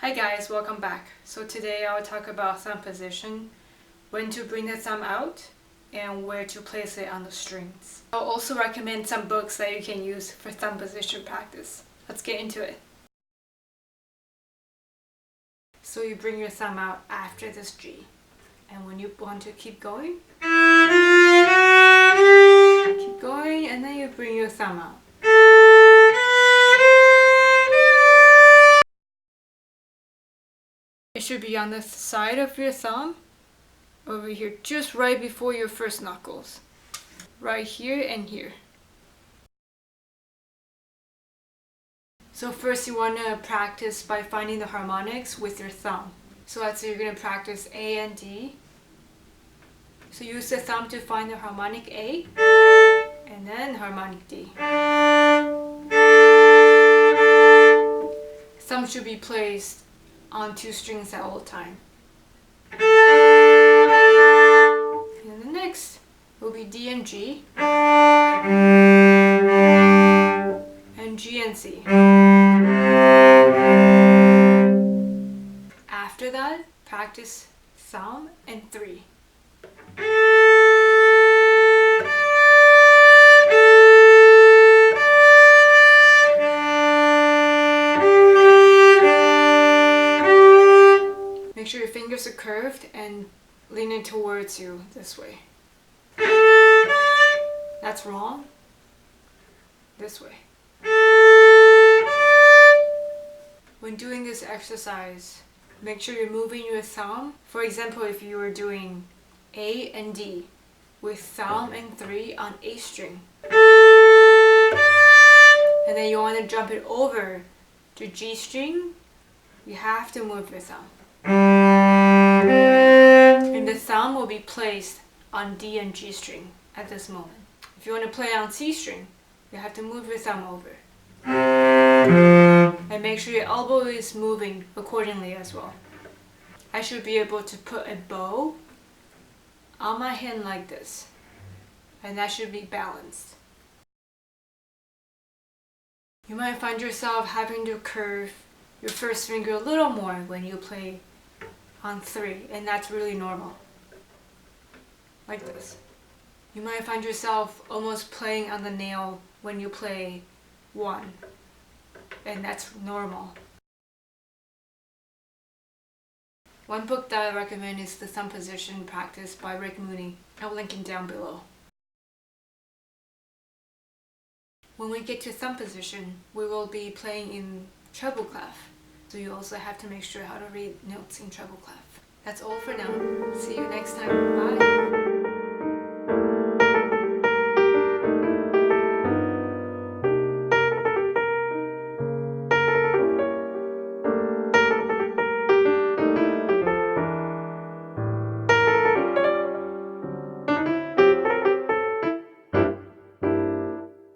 Hi guys, welcome back. So today I'll talk about thumb position, when to bring the thumb out, and where to place it on the strings. I'll also recommend some books that you can use for thumb position practice. Let's get into it. So you bring your thumb out after this G, and when you want to keep going, and then you bring your thumb out. It should be on the side of your thumb, over here, just right before your first knuckles. Right here and here. So first you want to practice by finding the harmonics with your thumb. So let's say you're going to practice A and D. So use the thumb to find the harmonic A, and then harmonic D. Thumb should be placed on two strings at all time. And the next will be D and G, and G and C. After that, practice thumb and 3. Make sure your fingers are curved and leaning towards you this way. That's wrong. This way. When doing this exercise, make sure you're moving your thumb. For example, if you were doing A and D with thumb and 3 on A string, and then you want to jump it over to G string, you have to move your thumb. And the thumb will be placed on D and G string at this moment. If you want to play on C string, you have to move your thumb over. And make sure your elbow is moving accordingly as well. I should be able to put a bow on my hand like this, and that should be balanced. You might find yourself having to curve your first finger a little more when you play on 3, and that's really normal. Like this. You might find yourself almost playing on the nail when you play 1, and that's normal. One book that I recommend is The Thumb Position Practice by Mooney. I'll link it down below. When we get to thumb position, we will be playing in treble clef. So you also have to make sure how to read notes in treble clef. That's all for now. See you next time. Bye!